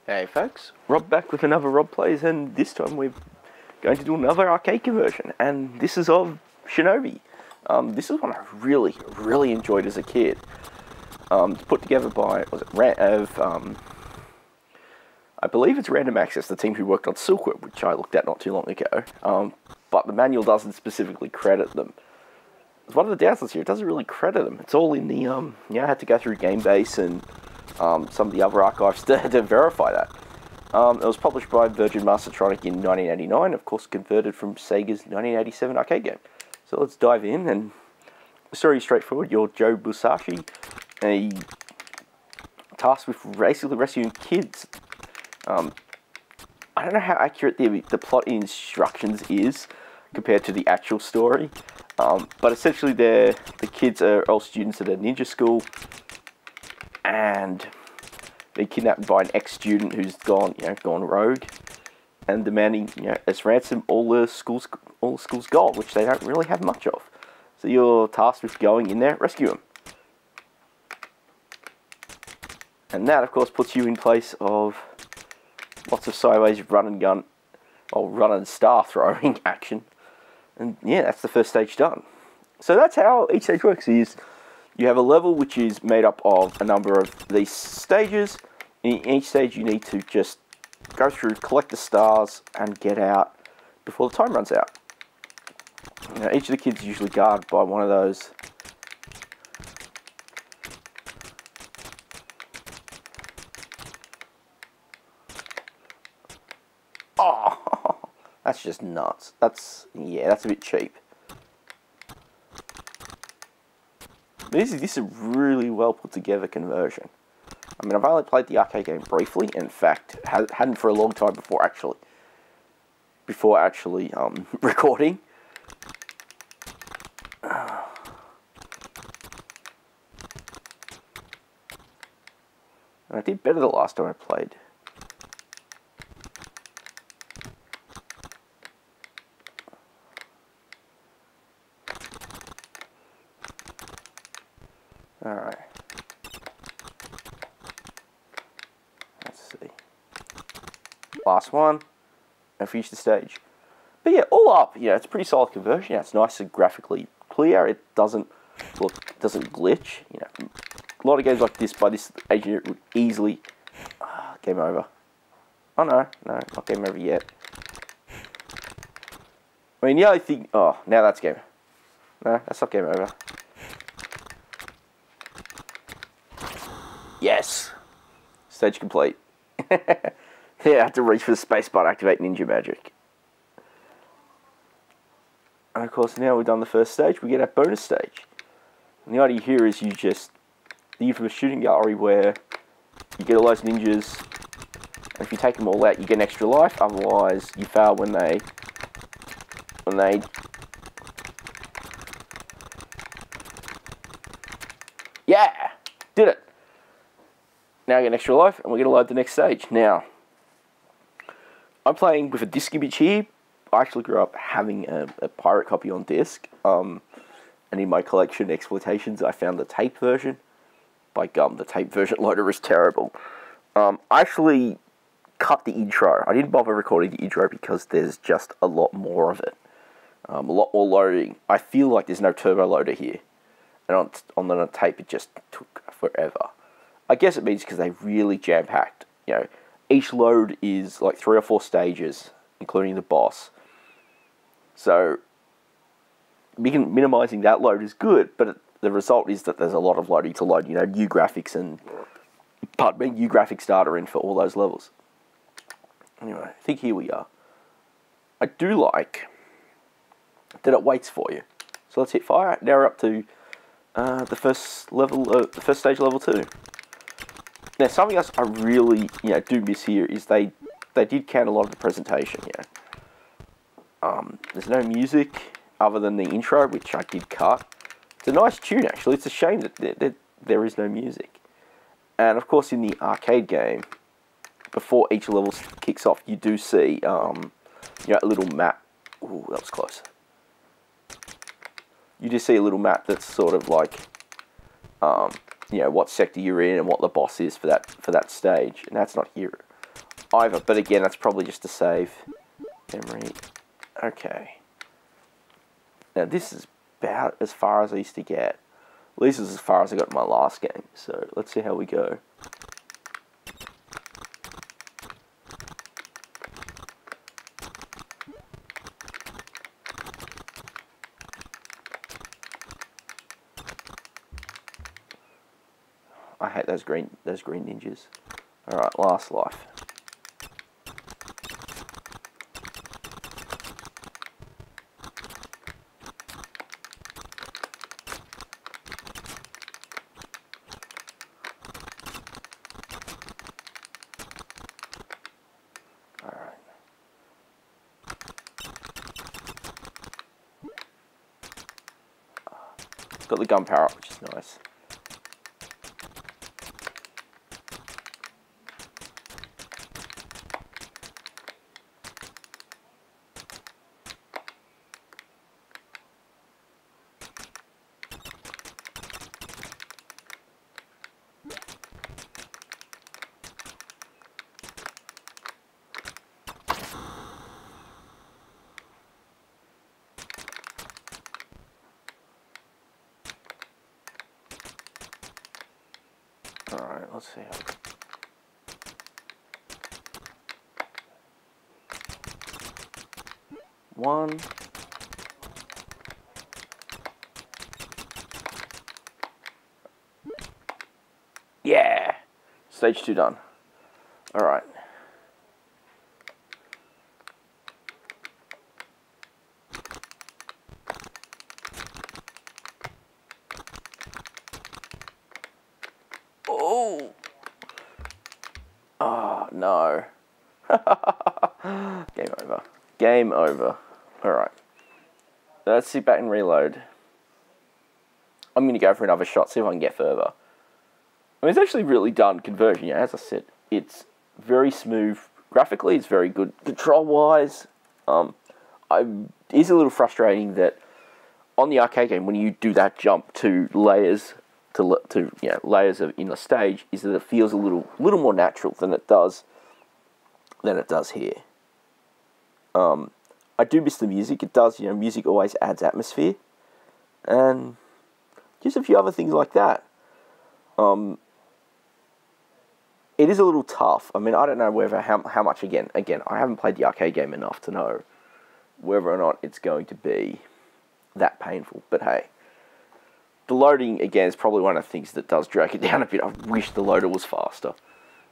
Hey folks, Rob back with another Rob Plays, and this time we're going to do another arcade conversion, and this is of Shinobi. This is one I really enjoyed as a kid. Put together by, I believe it's Random Access, the team who worked on Silkworm, which I looked at not too long ago. But the manual doesn't specifically credit them. It's one of the downsides here, it doesn't really credit them. It's all in the, I had to go through GameBase and some of the other archives to verify that. It was published by Virgin Mastertronic in 1989, of course converted from Sega's 1987 arcade game. So let's dive in, and the story is straightforward. You're Joe Busashi, a tasked with basically rescuing kids. I don't know how accurate the plot instructions is compared to the actual story, but essentially the kids are all students at a ninja school, and they're kidnapped by an ex-student who's gone rogue, and demanding, as ransom all the school's gold, which they don't really have much of. So you're tasked with going in there, rescue them. And that, of course, puts you in place of lots of sideways run and gun, or run and star throwing action. And yeah, that's the first stage done. So that's how each stage works. Is you have a level which is made up of a number of these stages. In each stage you need to just go through, collect the stars, and get out before the time runs out. Each of the kids is usually guarded by one of those that's just nuts. That's a bit cheap. This is a really well put together conversion. I mean, I've only played the arcade game briefly. In fact, hadn't for a long time before actually recording. And I did better the last time I played. Alright. Let's see. Last one. And finish the stage. But yeah, all up, it's a pretty solid conversion. It's nice and graphically clear. It doesn't glitch. A lot of games like this, by this age, it would easily... game over. Oh no, not game over yet. I mean, the only thing... Oh, now that's game. No, that's not game over. Yes! Stage complete. Yeah, I have to reach for the spacebar to activate ninja magic. And of course, now we've done the first stage, we get our bonus stage. And the idea here is the infamous shooting gallery where you get all those ninjas, and if you take them all out, you get an extra life. Otherwise, you fail when they... Yeah! Did it! Now I get an extra life, and we're going to load the next stage. Now, I'm playing with a disc image here. I actually grew up having a pirate copy on disc, and in my collection exploitations, I found the tape version. By gum, the tape version loader is terrible. I actually cut the intro. I didn't bother recording the intro because there's just a lot more of it. A lot more loading. I feel like there's no turbo loader here, and on the tape it just took forever. I guess it means because they really jam-packed. Each load is like 3 or 4 stages, including the boss. So, minimizing that load is good, but the result is that there's a lot of loading to load, new graphics and, new graphics data in for all those levels. Anyway, I think here we are. I do like that it waits for you. So let's hit fire. Now we're up to the first stage, level 2. Now, something else I really, do miss here is they did count a lot of the presentation, There's no music other than the intro, which I did cut. It's a nice tune, actually. It's a shame that there is no music. And, of course, in the arcade game, before each level kicks off, you do see, a little map. Ooh, that was close. You just see a little map that's sort of like, what sector you're in and what the boss is for that stage, and that's not here. either. But again, that's probably just to save memory. Okay. Now this is about as far as I used to get. At least it's as far as I got in my last game. So let's see how we go. I hate those green ninjas. Alright, last life. Alright. Got the gun power up, which is nice. Alright, let's see how... One. Yeah! Stage 2 done. Alright. Oh! Oh, no. Game over. Game over. Alright. Let's sit back and reload. I'm going to go for another shot, see if I can get further. I mean, it's actually really done conversion. Yeah, as I said, it's very smooth. Graphically, it's very good. Control-wise, it is a little frustrating that on the arcade game, when you do that jump to layers, layers in a stage, is that it feels a little more natural than it does here. I do miss the music. It does, music always adds atmosphere, and just a few other things like that. It is a little tough. I mean, I don't know whether how much again. I haven't played the arcade game enough to know whether or not it's going to be that painful. But hey, the loading again is probably one of the things that does drag it down a bit. I wish the loader was faster.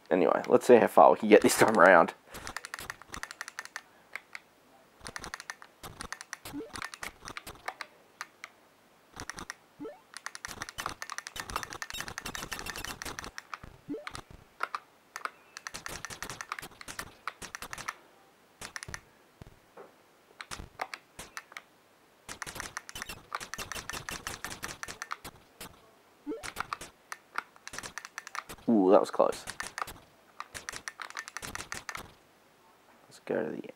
Anyway, let's see how far we can get this time around. Ooh, that was close. Let's go to the end.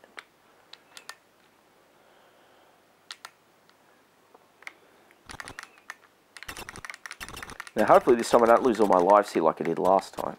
Now, hopefully this time I don't lose all my lives here like I did last time.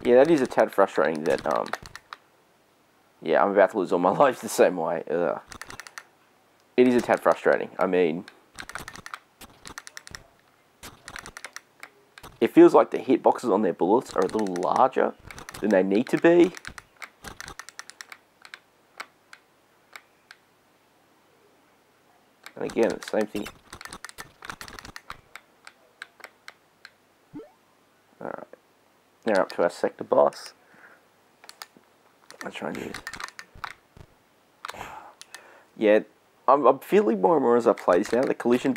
Yeah, that is a tad frustrating that, yeah, I'm about to lose all my lives the same way. It is a tad frustrating. I mean, it feels like the hitboxes on their bullets are a little larger than they need to be. And again, the same thing. Alright. Now up to our sector boss. Let's try and do this. Yeah, I'm feeling more and more as I play this now. The collision...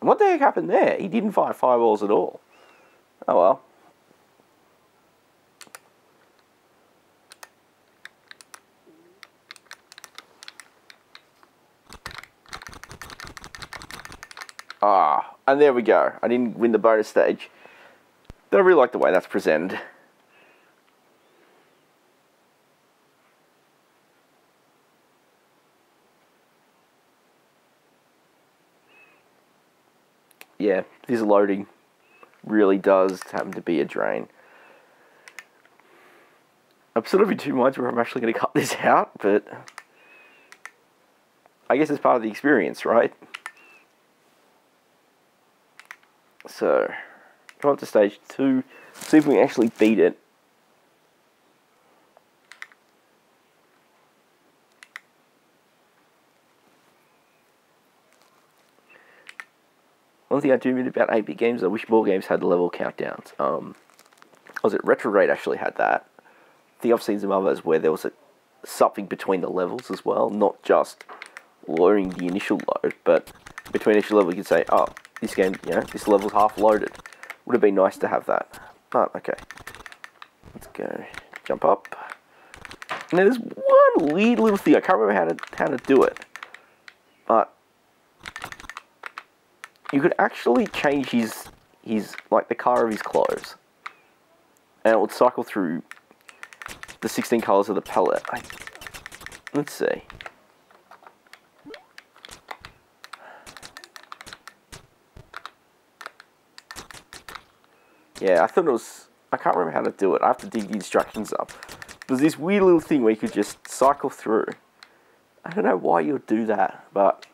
What the heck happened there? He didn't fire fireballs at all. Oh well. Ah, and there we go. I didn't win the bonus stage. But I really like the way that's presented. Yeah, this loading really does happen to be a drain. I'm sort of in two minds where I'm actually going to cut this out, but I guess it's part of the experience, right? So, come up to stage 2, see if we can actually beat it. One thing I do mean about 8-bit games, I wish more games had level countdowns. Was it Retro Raid actually had that? I think I've seen some others where there was something between the levels as well, not just loading the initial load, but between each level you could say, oh, this game, you know, this level's half loaded. Would have been nice to have that, but okay. Let's go, jump up. And then there's one weird little thing, I can't remember how to do it, but you could actually change his like the color of his clothes, and it would cycle through the 16 colors of the palette. Let's see. Yeah, I thought it was, I can't remember how to do it. I have to dig the instructions up. There's this weird little thing where you could just cycle through. I don't know why you would do that, but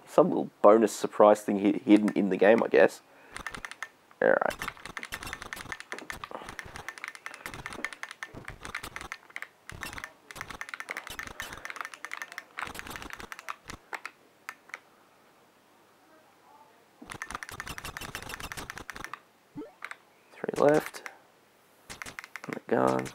some little bonus surprise thing hidden in the game, I guess. Alright. Three left. And the gun.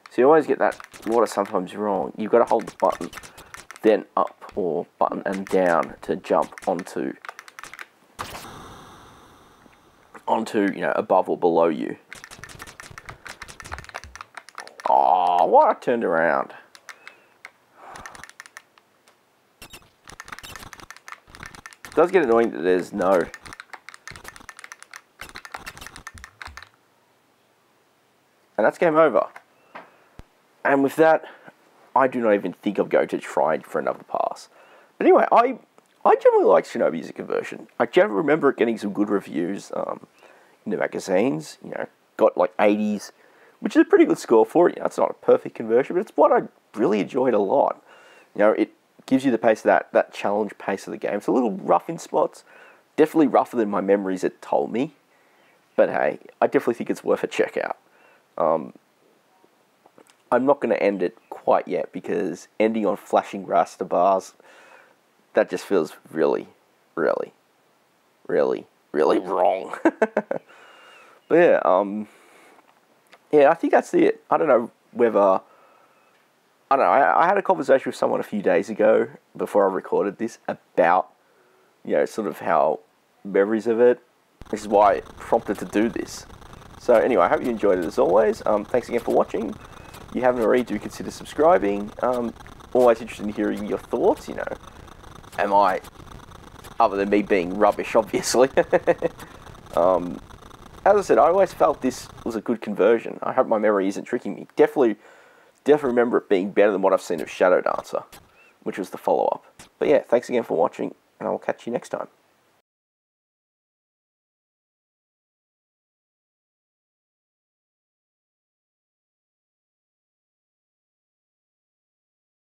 So you always get that water sometimes wrong. You've got to hold the button, then up, or button and down to jump onto, you know, above or below you. Oh, why I turned around? It does get annoying that there's no. And that's game over. And with that, I do not even think I'm going to try for another pass. But anyway, I generally like Shinobi as a conversion. I generally remember it getting some good reviews in the magazines. You know, got like 80s, which is a pretty good score for it. You know, it's not a perfect conversion, but it's what I really enjoyed a lot. You know, it gives you the pace of that challenge pace of the game. It's a little rough in spots. Definitely rougher than my memories had told me. But hey, I definitely think it's worth a check out. I'm not going to end it quite yet, because ending on flashing raster bars, that just feels really, really, really, really wrong. But yeah, yeah, I think that's it. I don't know whether, I don't know, I had a conversation with someone a few days ago before I recorded this about, you know, sort of how memories of it. This is why it prompted to do this. So anyway, I hope you enjoyed it as always. Thanks again for watching. If you haven't already, do consider subscribing. Always interested in hearing your thoughts, you know. Am I, other than me being rubbish, obviously. As I said, I always felt this was a good conversion. I hope my memory isn't tricking me. Definitely remember it being better than what I've seen of Shadow Dancer, which was the follow-up. But yeah, thanks again for watching, and I will catch you next time.